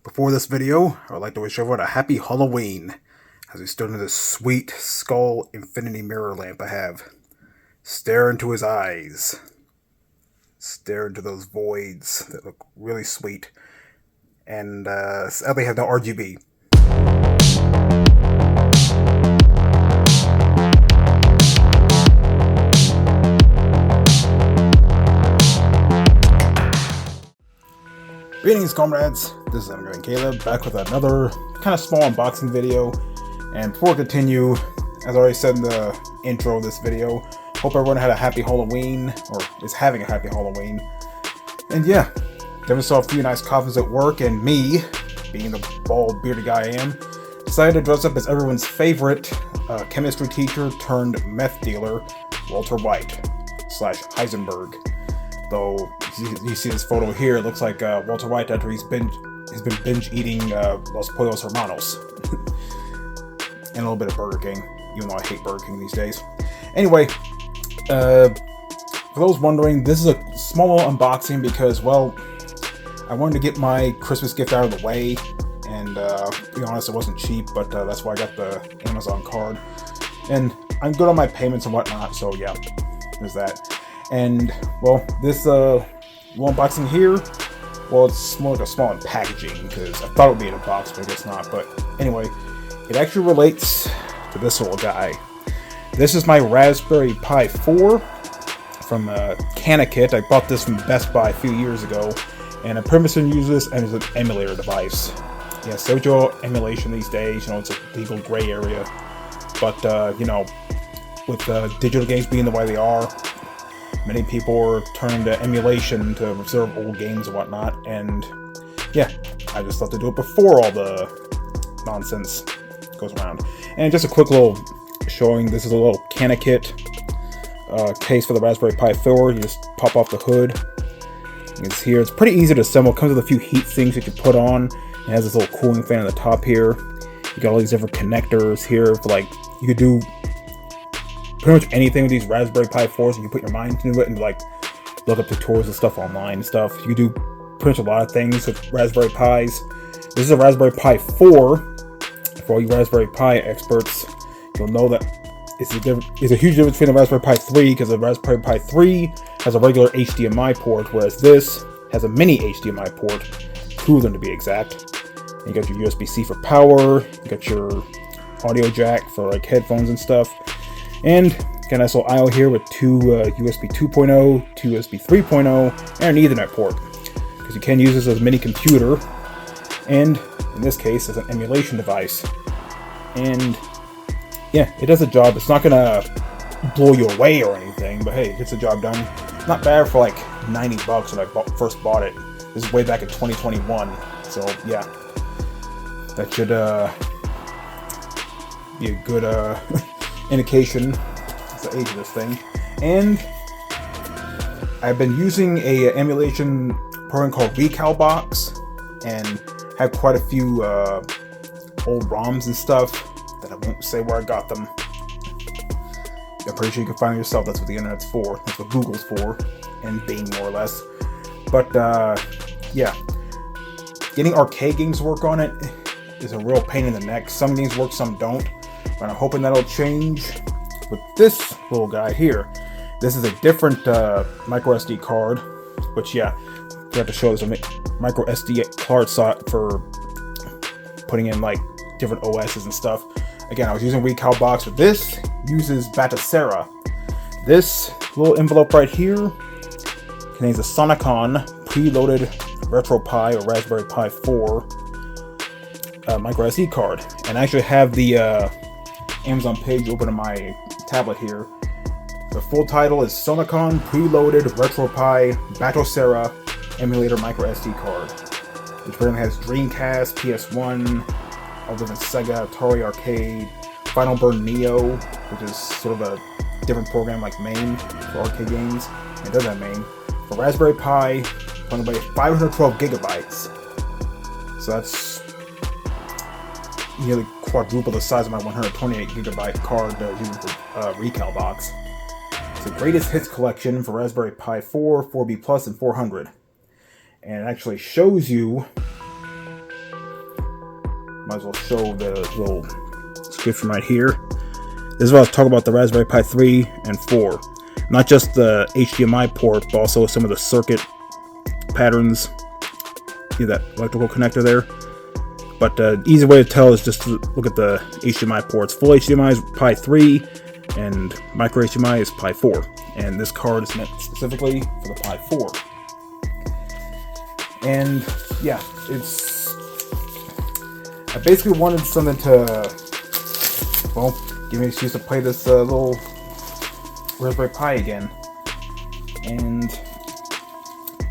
Before this video, I would like to wish everyone a happy Halloween as we stood into this sweet skull infinity mirror lamp I have. Stare into his eyes. Stare into those voids that look really sweet. And sadly have no RGB. Greetings, comrades. This is Caleb back with another kind of small unboxing video. And before we continue, as I already said in the intro of this video, hope everyone had a happy Halloween, or is having a happy Halloween. And yeah, never saw a few nice coffins at work, and me, being the bald bearded guy I am, decided to dress up as everyone's favorite chemistry teacher turned meth dealer, Walter White / Heisenberg. Though you see this photo here, it looks like Walter White after he's been binge eating Los Pollos Hermanos and a little bit of Burger King, even though I hate Burger King these days. Anyway, for those wondering, this is a small unboxing because, well, I wanted to get my Christmas gift out of the way, and to be honest, it wasn't cheap, but that's why I got the Amazon card, and I'm good on my payments and whatnot, so yeah, there's that. And, well, this unboxing here, well, it's more like a small packaging, because I thought it would be in a box, but I guess not. But anyway, it actually relates to this little guy. This is my Raspberry Pi 4 from Canikit. I bought this from Best Buy a few years ago, and I pretty much use this as an emulator device. Yeah, Sojo emulation these days, it's a legal gray area. But, with digital games being the way they are, many people are turning to emulation to preserve old games and whatnot, and yeah, I just thought to do it before all the nonsense goes around. And just a quick little showing, this is a little Canikit case for the Raspberry Pi 4. You just pop off the hood. It's here. It's pretty easy to assemble. It comes with a few heat sinks you can put on. It has this little cooling fan on the top here. You got all these different connectors here for, like, you could do pretty much anything with these Raspberry Pi 4s. You can put your mind into it and like look up tutorials and stuff online and stuff. You can do pretty much a lot of things with Raspberry Pis. This is a Raspberry Pi 4. For all you Raspberry Pi experts, you'll know that it's a huge difference between the Raspberry Pi 3, because the Raspberry Pi 3 has a regular HDMI port, whereas this has a mini HDMI port, 2 of them to be exact. And you got your USB-C for power, you got your audio jack for like headphones and stuff. And got a nice little aisle here with 2 USB 2.0, 2 USB 3.0, and an Ethernet port, because you can use this as a mini computer, and in this case as an emulation device. And yeah, it does a job. It's not gonna blow you away or anything, but hey, it gets the job done. Not bad for like $90 when I first bought it. This is way back in 2021, so yeah, that should be a good indication of the age of this thing. And I've been using a emulation program called Recalbox, and have quite a few old ROMs and stuff that I won't say where I got them. I'm pretty sure you can find them yourself. That's what the internet's for. That's what Google's for, and Bing, more or less. But yeah, getting arcade games to work on it is a real pain in the neck. Some games work, some don't. But I'm hoping that'll change with this little guy here. This is a different micro SD card, which, yeah, we have to show this a micro SD card slot for putting in like different OSs and stuff. Again, I was using Recalbox, but this uses Batocera. This little envelope right here contains a Sonicon preloaded RetroPie or Raspberry Pi 4 micro SD card, and I actually have the Amazon page open on my tablet here. The full title is Sonicon Preloaded RetroPie Batocera Emulator Micro SD Card, which apparently has Dreamcast, PS1, all different Sega, Atari Arcade, Final Burn Neo, which is sort of a different program like MAME for arcade games, and it does have MAME. For Raspberry Pi, going to be 512 gigabytes. So that's nearly quadruple the size of my 128 gigabyte card using for Recalbox. It's the greatest hits collection for Raspberry Pi 4, 4B Plus, and 400. And it actually shows you might as well show the little description right here. This is what I was talking about, the Raspberry Pi 3 and 4. Not just the HDMI port, but also some of the circuit patterns. See that electrical connector there? But the easy way to tell is just to look at the HDMI ports. Full HDMI is Pi 3, and micro HDMI is Pi 4. And this card is meant specifically for the Pi 4. And yeah, I basically wanted something to, well, give me an excuse to play this little Raspberry Pi again. And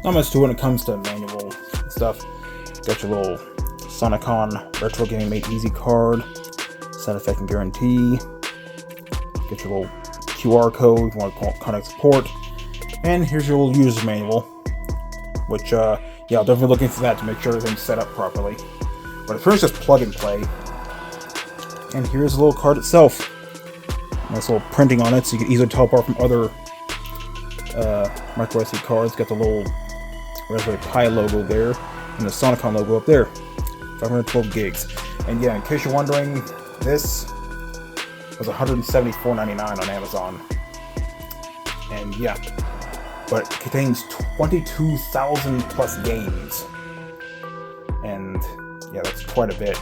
not much to when it comes to manual stuff. Got your little Sonicon Retro Gaming Made Easy card, side effect and guarantee. Get your little QR code if you want to contact support. And here's your little user's manual, which, yeah, I'll definitely look into that to make sure everything's set up properly. But it's pretty much just plug and play. And here's the little card itself. Nice little printing on it, so you can easily tell apart from other micro SD cards. Got the little Raspberry Pi logo there, and the Sonicon logo up there. 512 gigs. And yeah, in case you're wondering, this was $174.99 on Amazon. And yeah, but it contains 22,000 plus games. And yeah, that's quite a bit.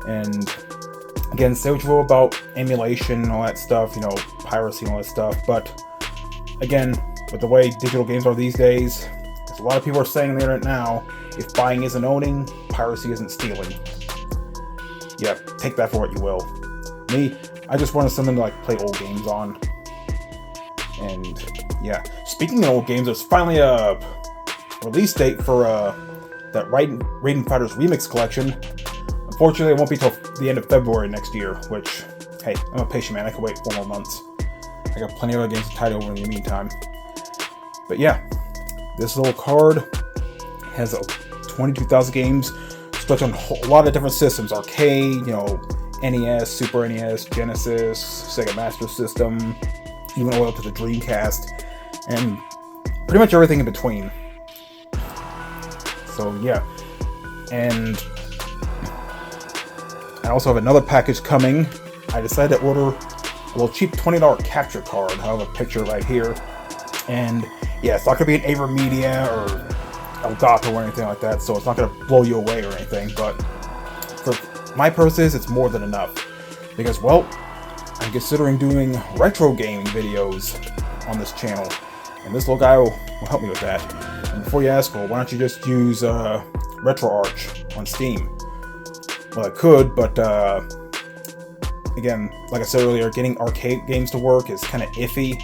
And again, say what you will about emulation and all that stuff, you know, piracy and all that stuff, but again, with the way digital games are these days, as a lot of people are saying on the internet now, if buying isn't owning, piracy isn't stealing. Yeah, take that for what you will. Me, I just wanted something to like play old games on. And yeah, speaking of old games, there's finally a release date for that Raiden Fighters Remix Collection. Unfortunately, it won't be till the end of February next year, which, hey, I'm a patient man, I can wait 4 more months. I got plenty of other games to tide over in the meantime. But yeah, this little card has 22,000 games, stretched on a lot of different systems. Arcade, you know, NES, Super NES, Genesis, Sega Master System, even all the way up to the Dreamcast, and pretty much everything in between. So yeah, and I also have another package coming. I decided to order a little cheap $20 capture card. I have a picture right here. And yeah, it's not going to be an AverMedia or Elgato or anything like that, so it's not going to blow you away or anything, but for my purposes, it's more than enough. Because, well, I'm considering doing retro gaming videos on this channel, and this little guy will help me with that. And before you ask, well, why don't you just use RetroArch on Steam? Well, I could, but again, like I said earlier, getting arcade games to work is kind of iffy,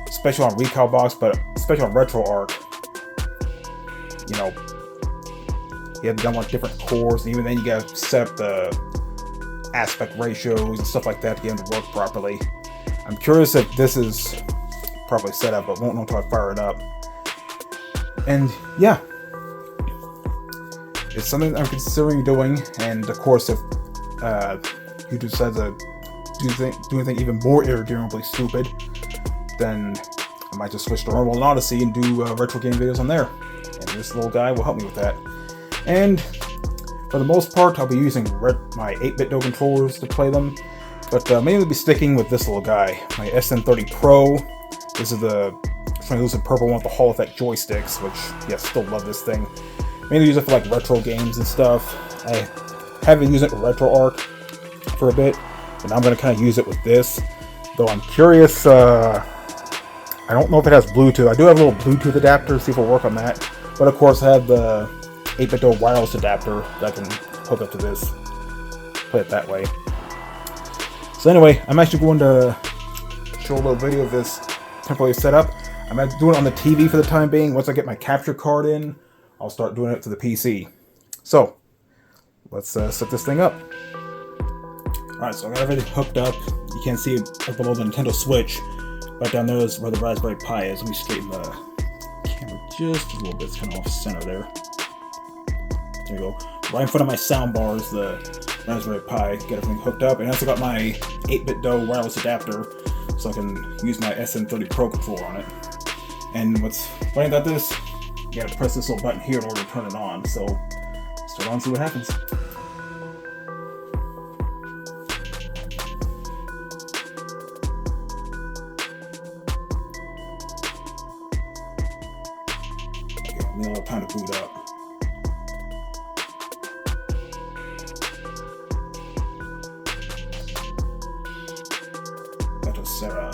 especially on Recalbox, but especially on RetroArch. You know, you have to download different cores, and even then you gotta set up the aspect ratios and stuff like that to get them to work properly. I'm curious if this is properly set up, but won't know until I fire it up. And yeah, it's something I'm considering doing, and of course, if YouTube decides to do anything even more irredeemably stupid, then I might just switch to Rumble and Odyssey and do retro game videos on there. And this little guy will help me with that. And for the most part, I'll be using my 8-bit Do controllers to play them, but mainly be sticking with this little guy, my SN30 Pro. This is the translucent purple one with the Hall Effect joysticks, which, yeah, still love this thing. Mainly use it for like retro games and stuff. I haven't used it for RetroArch for a bit, but now I'm going to kind of use it with this. Though I'm curious, I don't know if it has Bluetooth. I do have a little Bluetooth adapter, see if it'll work on that. But of course I have the 8-bit Do wireless adapter that I can hook up to this. Play it that way. So anyway, I'm actually going to show a little video of this temporarily set up. I'm doing it on the TV for the time being. Once I get my capture card in, I'll start doing it to the PC. So, let's set this thing up. Alright, so I got everything hooked up. You can't see it up below the Nintendo Switch. Right down there is where the Raspberry Pi is. Let me straighten the camera just a little bit. It's kind of off center there. There you go. Right in front of my soundbar is the Raspberry Pi. Get everything hooked up. And I also got my 8-bit Do wireless adapter, so I can use my SN30 Pro controller on it. And what's funny about this, you gotta press this little button here in order to turn it on. So, let's turn it on and see what happens. Batocera.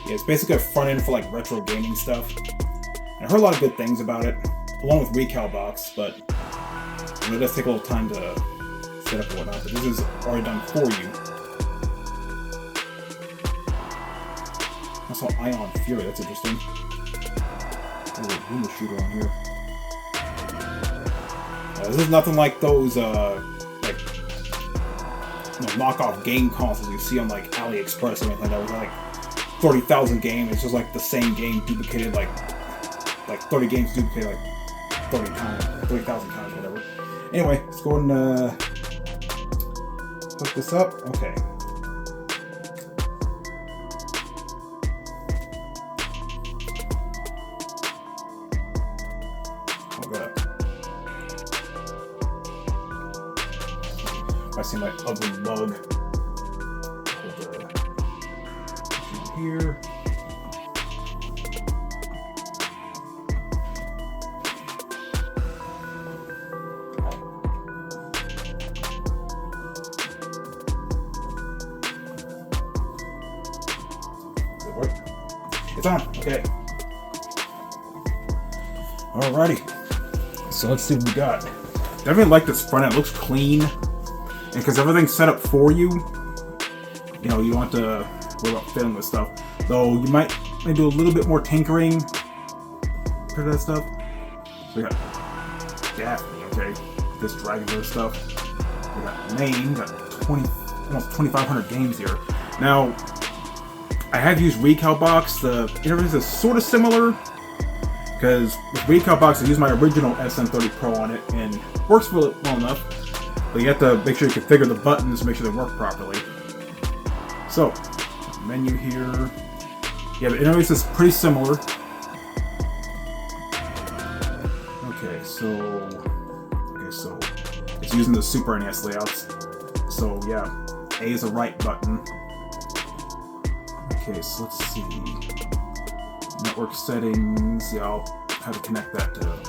Yeah, it's basically a front end for like retro gaming stuff. And I heard a lot of good things about it, along with GIGABYTE, but it does take a little time to set up and whatnot. But this is already done for you. I saw Ion Fury, that's interesting. Oh, window shooter on here. This is nothing like those like knockoff game consoles you see on like AliExpress or anything like that. It was like 30,000 games. It's just like the same game duplicated like 30 games duplicated like 30,000 times, whatever. Anyway, let's go and hook this up. Okay. I see my ugly mug. Here. Does it work? It's on. Okay. Alrighty. So let's see what we got. Definitely like this front end. It looks clean. And because everything's set up for you, you know, you don't have to worry about fiddling with stuff. Though you might do a little bit more tinkering for that stuff. So we got Daphne, okay, this Dragonverse stuff. We got Main, got almost 2,500 games here. Now, I have used GIGABYTE. The interface is sort of similar, because with GIGABYTE I use my original SN30 Pro on it, and it works well enough. But you have to make sure you configure the buttons to make sure they work properly. So, menu here. Yeah, the interface is pretty similar. Okay, so it's using the Super NES layouts. So yeah, A is the right button. Okay, so let's see. Network settings. Yeah, I'll have to connect that to.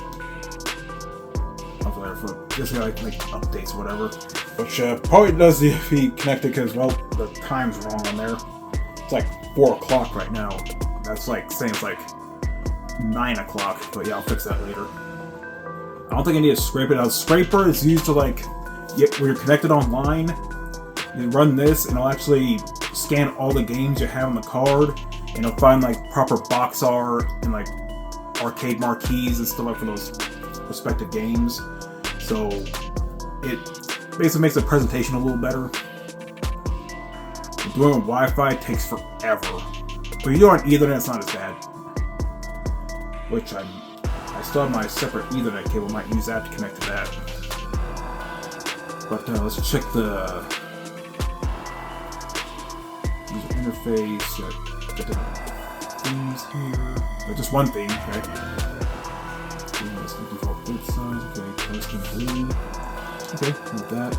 For this guy like updates or whatever, which probably does if he connected because, well, the time's wrong on there. It's like 4 o'clock right now. That's like saying it's like 9 o'clock, but yeah, I'll fix that later. I don't think I need to scrape it out. Scraper is used to like when you're connected online, you run this and it'll actually scan all the games you have on the card, and it'll find like proper box art and like arcade marquees and stuff like for those respective games. So it basically makes the presentation a little better. Doing on Wi-Fi takes forever, but you do it on Ethernet, it's not as bad. Which I still have my separate Ethernet cable. Might use that to connect to that. But let's check the user interface. Get the themes here. Just one theme, okay. Default bit size, okay, custom blue. Okay, with that.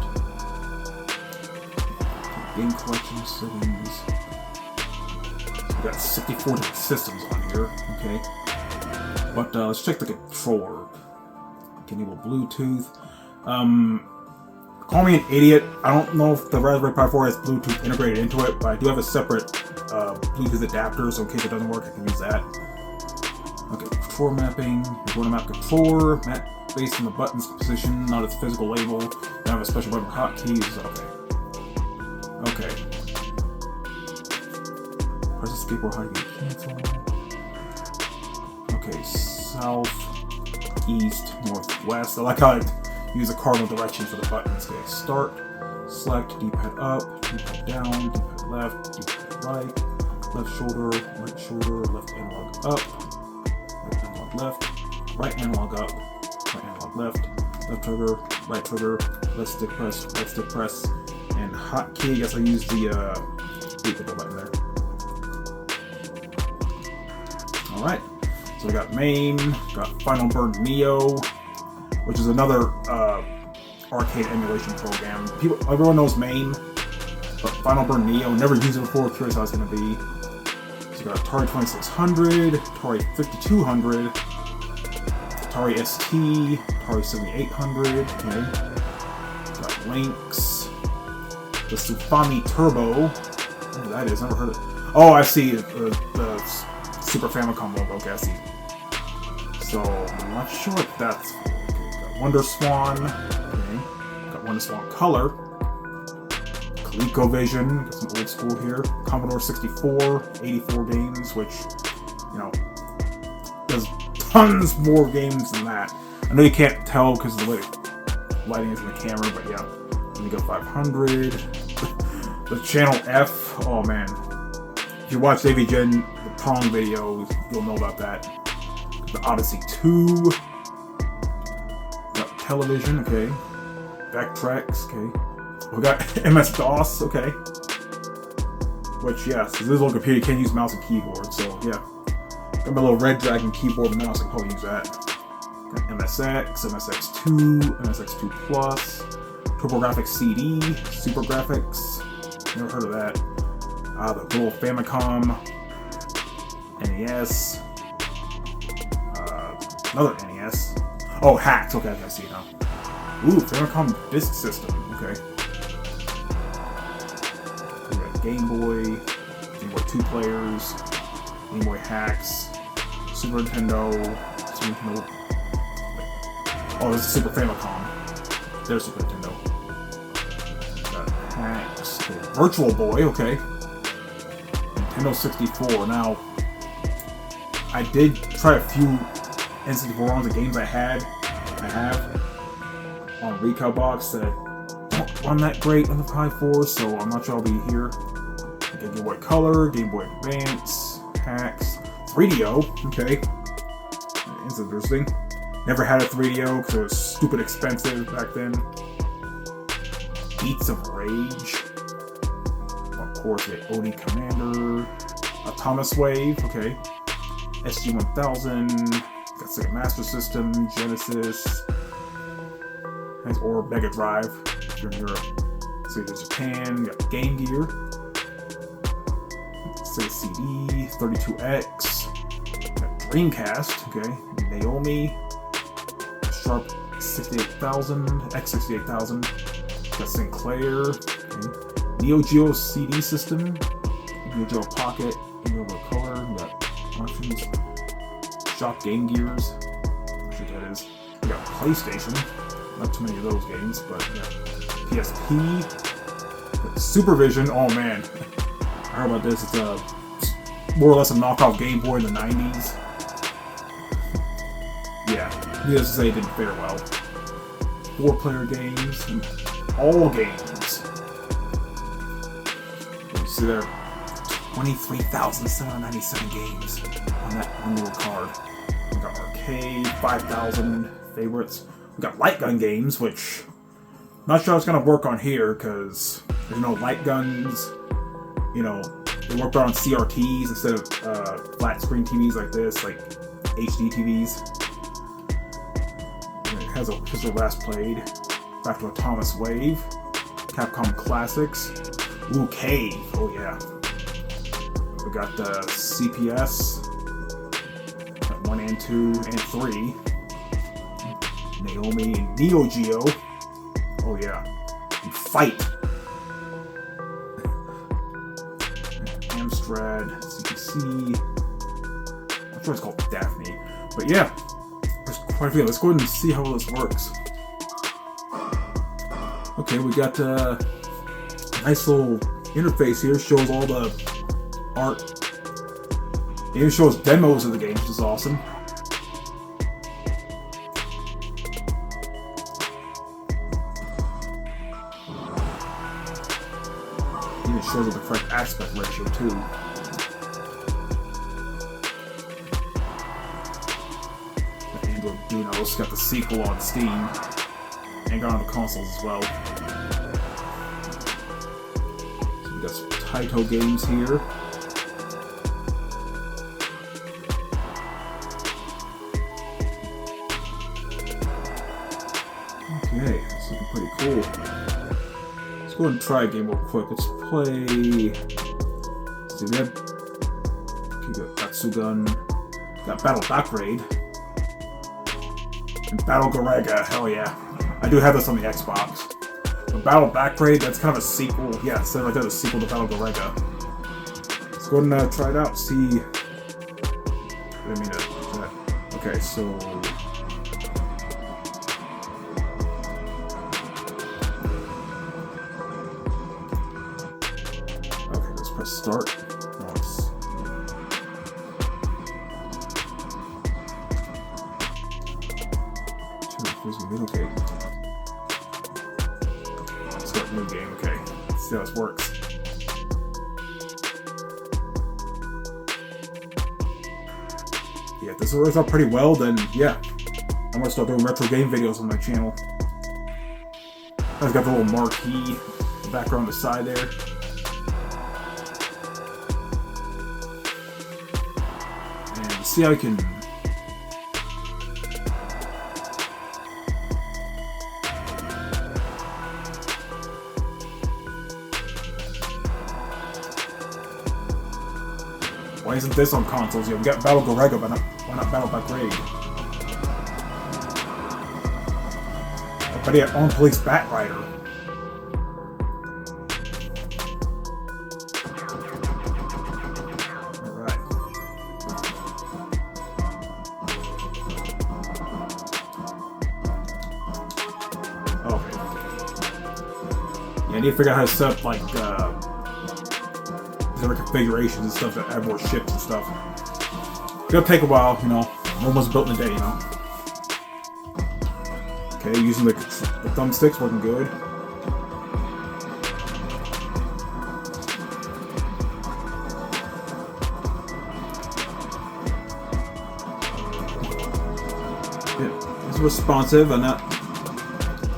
Game collection settings. So we got 64 different systems on here, okay. But let's check the controller. Can enable Bluetooth. Call me an idiot. I don't know if the Raspberry Pi 4 has Bluetooth integrated into it, but I do have a separate Bluetooth adapter, so in case it doesn't work, I can use that. Okay, controller mapping. You're going to map controller, map based on the button's position, not its physical label. You have a special button for hotkeys. Okay. Press escape or hotkey cancel. Okay, south, east, northwest. I like how I use a cardinal direction for the buttons. Okay, start, select, D-pad up, D-pad down, D-pad left, D-pad right, left shoulder, left analog up. Left, right analog up, right analog left trigger, right trigger, left stick press, and hotkey. I guess I use the Deepcool button there. Alright, so we got Main, got Final Burn Neo, which is another arcade emulation program. Everyone knows Main, but Final Burn Neo, never used it before, curious how it's going to be. So we got Atari 2600, Atari 5200, Atari ST, Atari 7800, okay. Got Lynx, the Sufami Turbo, Oh, that is, never heard of it. Oh, I see the Super Famicom logo. Okay, I see. So, I'm not sure what that's for. Okay, got Wonder Swan. Okay. Got Wonder Swan Color. ColecoVision. Got some old school here. Commodore 64. 84 games, which, you know, there's tons more games than that. I know you can't tell because of the way the lighting is in the camera, but yeah. Amiga 500. The Channel F. Oh, man. If you watch AVGen, the Pong video, you'll know about that. The Odyssey 2. Got television, okay. Backtracks, okay. We got MS-DOS, okay. Which, yes, this is a little computer, you can't use mouse and keyboard, so yeah. Got my little Red Dragon keyboard and mouse, I can probably use that. Got MSX, MSX2, MSX2 Plus, TurboGrafx CD, Super Graphics. Never heard of that. The little Famicom, NES. Another NES. Oh, hacks. Okay, I see now. Ooh, Famicom Disk System. Okay. We got Game Boy 2 players, Game Boy hacks, Super Nintendo. Oh, this is Super Famicom. There's Super Nintendo. Got hacks. Okay. Virtual Boy. Okay. Nintendo 64. Now, I did try a few N64 ROMs of games I have on Retail Box that don't run that great on the Pi 4, so I'm not sure I'll be here. Game Boy Color, Game Boy Advance, hacks, 3DO, okay. It's interesting. Never had a 3DO because it was stupid expensive back then. Beats of Rage. Of course, we had OD Commander, Thomas Wave, okay. SG-1000, got Sega Master System, Genesis, or Mega Drive if you're in Europe. So there's Japan, got Game Gear, Sega CD, 32X, got Dreamcast, okay, Naomi, Sharp 68000, X68000, got Sinclair, okay, Neo Geo CD system, Neo Geo Pocket, Neo Geo Color, we got options, Shop Game Gears, I'm sure that is. We got PlayStation, not too many of those games, but yeah. PSP, Supervision, oh man, I heard about this, it's more or less a knockoff Game Boy in the 90s. Yeah, needless to say, it didn't fare well. 4-player games, all games. You see there, 23,797 games on that one little card. We got arcade, 5,000 favorites. We got light gun games, which I'm not sure how it's gonna work on here because there's no light guns. You know, they work better on CRTs instead of flat screen TVs like this, like HD TVs. And it has a history of last played. Back to a Thomas Wave, Capcom Classics. Ooh, Cave. Oh yeah. We got the CPS, 1 and 2 and 3, Naomi and Neo Geo, oh yeah, and Fight, Amstrad, CPC, I'm sure it's called Daphne, but yeah, there's quite a few. Let's go ahead and see how this works. Okay, we got a nice little interface here, shows all the art. It even shows demos of the game, which is awesome. It even shows the correct aspect ratio too. The Android Dunos got the sequel on Steam and got on the consoles as well. So we got some Taito games here. Okay, that's looking pretty cool. Let's go ahead and try a game real quick. Let's play. Let's see, we have. Okay, we got Batsugun. Got Battle Back Raid. And Battle Garega. Hell yeah. I do have this on the Xbox. But Battle Back Raid, that's kind of a sequel. Yeah, so right there, the sequel to Battle Garega. let's go ahead and try it out. See. I didn't mean to do that. Okay, so. Okay, let's press start. Okay. Start new game. Okay. Let's see how this works. Yeah, if this works out pretty well, then yeah, I'm gonna start doing retro game videos on my channel. I've got the little marquee in the background on the side there. And see how I can. Why isn't this on consoles? Yeah, we got Battle Garega, but why not Battle Backgrade? But yeah, Armed Police Batrider. Alright. Okay. Yeah, I need to figure out how to set up, like, configurations and stuff that add more ships and stuff. It's gonna take a while, you know. One was built in a day, you know. Okay, using the thumbsticks, working good. Yeah, it's responsive and not,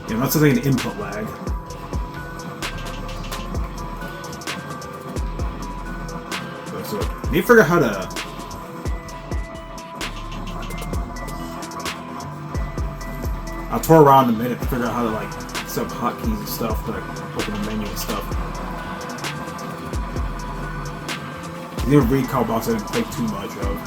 you know, not something an input lag. So, I need to figure out how to. I'll tour around in a minute to figure out how to, like, set up hotkeys and stuff, like open the menu and stuff. The recall box I didn't play too much of.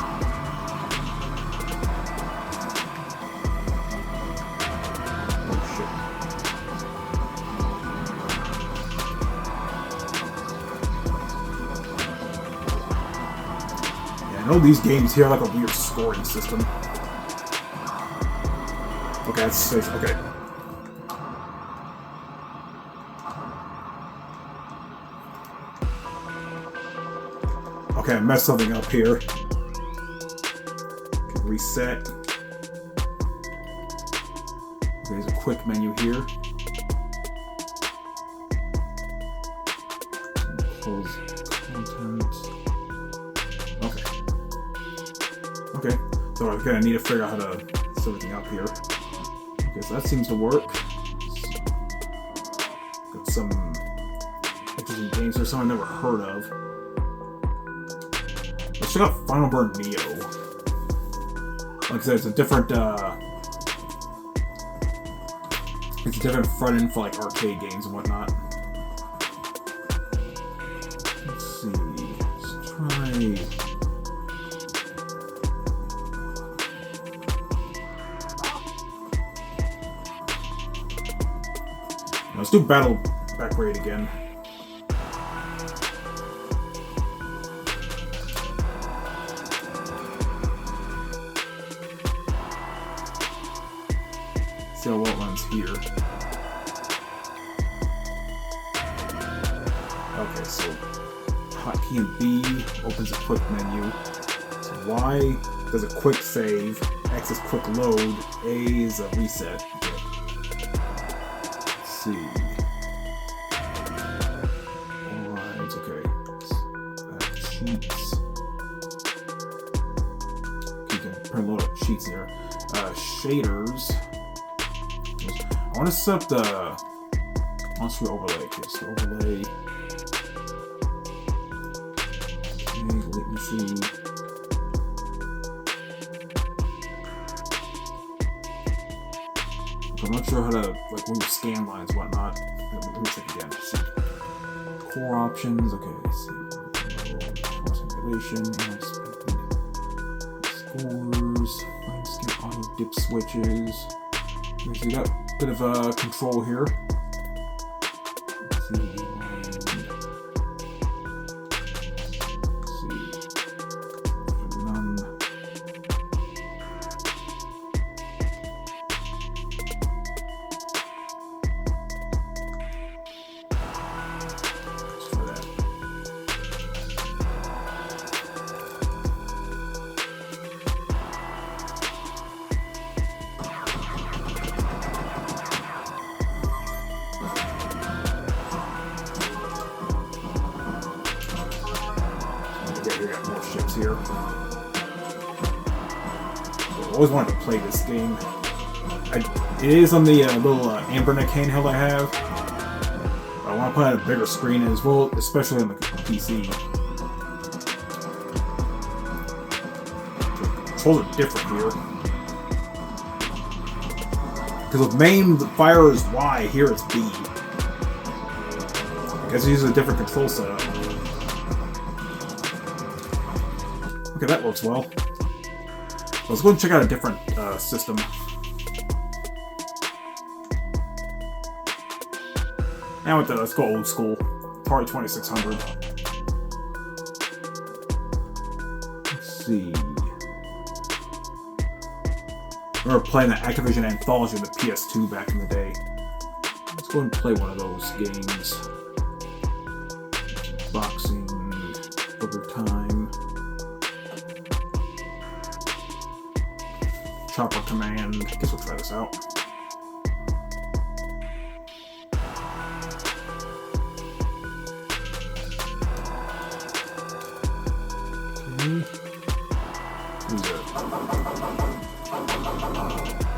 I know these games here have like a weird scoring system. Okay, that's safe. Okay. Okay, I messed something up here. Okay, reset. Okay, there's a quick menu here. Close content. Okay. Okay, so okay, I need to figure out how to set everything up here. Okay, so that seems to work. Got some interesting games here, some I've never heard of. Let's check out Final Burn Neo. Like I said, it's a different front end for like arcade games and whatnot. Let's see. Let's try. Let's do Battle Backgrade again. See how well it runs here. Okay, so hotkey and B opens a quick menu. So Y does a quick save. X is quick load. A is a reset. Okay. Alright, okay. Sheets. You can print a load of sheets here. Shaders. I want to set up the on-screen overlay. Okay, so overlay. Okay, latency. I'm not sure how to like move scan lines, whatnot. Let me check again. Let's see. Core options. Okay, let's see. Cross simulation. Scores. Line scan auto dip switches. Okay, so we got a bit of control here. Let's see. here. I always wanted to play this game. It is on the little Ambernick handheld I have. I want to play on a bigger screen as well, especially on the PC. The controls are different here. Because with main, the fire is Y, here it's B. I guess it uses a different control setup. Okay, that works well. Let's go and check out a different system. Now let's go old school. Atari 2600. Let's see. I remember playing the Activision Anthology of the PS2 back in the day. Let's go and play one of those games. Boxing, Booker Time, Chopper Command. I guess we'll try this out.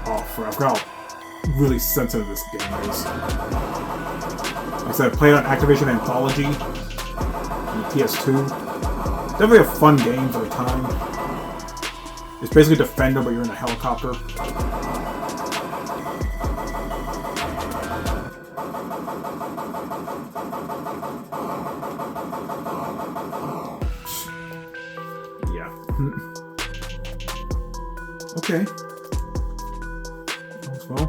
I forgot how really sensitive this game is. Like I said, I played on Activision Anthology on the PS2. Definitely a fun game for the time. It's basically Defender, but you're in a helicopter. Yeah. Okay. Well,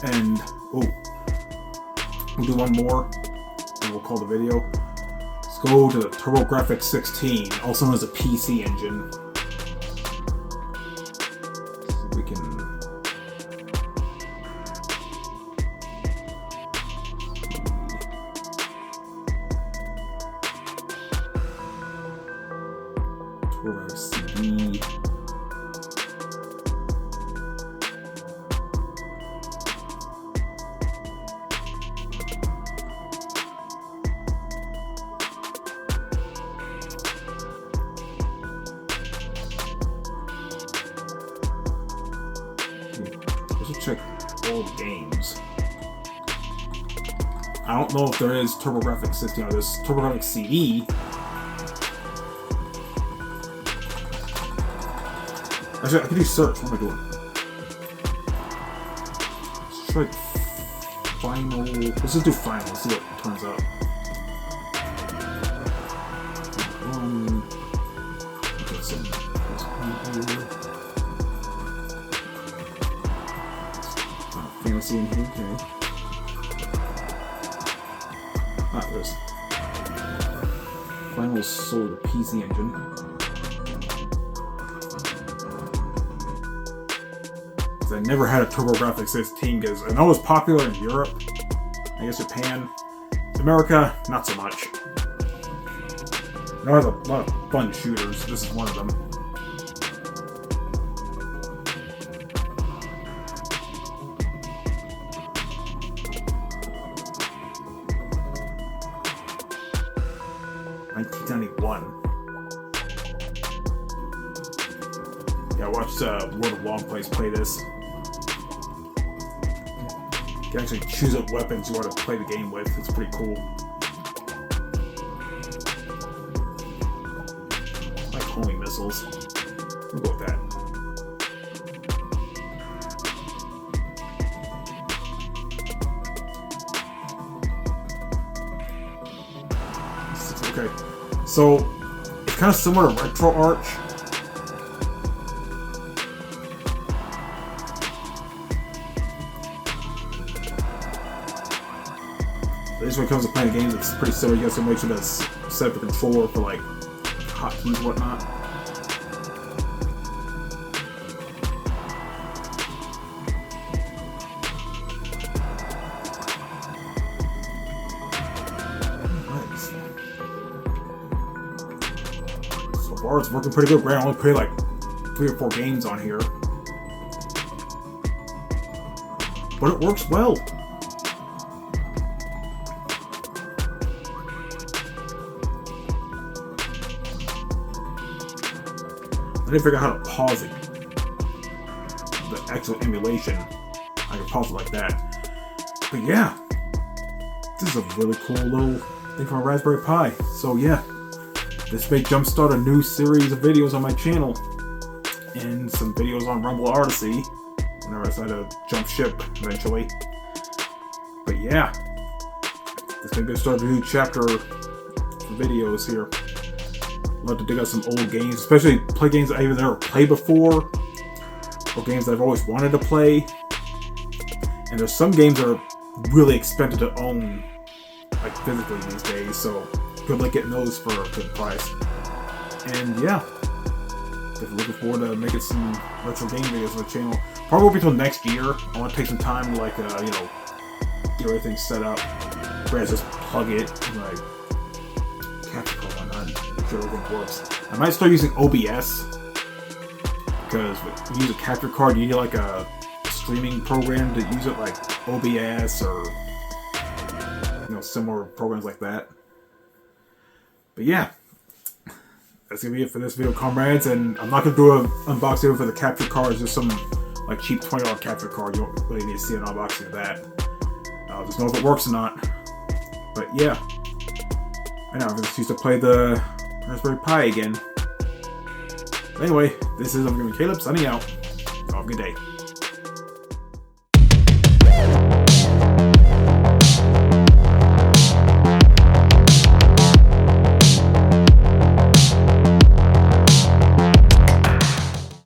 and we'll do one more, and we'll call the video. Let's go to the TurboGrafx 16, also known as a PC engine. See if we can. TurboGrafx CD. Check old games. I don't know if there is TurboGrafx 16 or this TurboGrafx CD. Actually, I could do search. What am I doing? Let's try final. Let's just do final. Let's see what turns up. Okay, so fantasy in here, okay. There's Final Soul, the PC engine. I never had a TurboGrafx 16 because I know it was popular in Europe, I guess Japan. America, not so much. There are a lot of fun shooters. This is one of them. Yeah, I watched World of Longplays play this. You can actually choose what weapons you want to play the game with. It's pretty cool. I like homing missiles. We'll go with that. Okay, so it's kind of similar to RetroArch. At least when it comes to playing games, it's pretty similar. You have to make sure to set up the controller for like hotkeys and whatnot. So far, it's working pretty good. I only played like 3 or 4 games on here, but it works well. I didn't figure out how to pause it. The actual emulation, I can pause it like that. But yeah, this is a really cool little thing from a Raspberry Pi. So yeah, this may jumpstart a new series of videos on my channel, and some videos on Rumble Odyssey whenever I decide to jump ship eventually. But yeah, this may be start a new chapter for videos here. I'd love to dig out some old games, especially play games I've never played before, or games I've always wanted to play. And there's some games that are really expensive to own, like physically these days, so good luck getting those for a good price. And yeah, definitely looking forward to making some retro game videos on the channel. Probably won't be until next year. I want to take some time to, like, you know, get everything set up. Whereas just plug it and, like, capture card, why not? Make sure everything works. I might start using OBS, because when you use a capture card, you need like a streaming program to use it, like OBS or, you know, similar programs like that. But yeah, that's gonna be it for this video, comrades. And I'm not gonna do an unboxing video for the capture cards. Just some like cheap $20 capture card. You don't really need to see an unboxing of that. Just know if it works or not. But yeah, I know I'm just used to play the Raspberry Pi again. But anyway, this is Caleb signing out. Have a good day.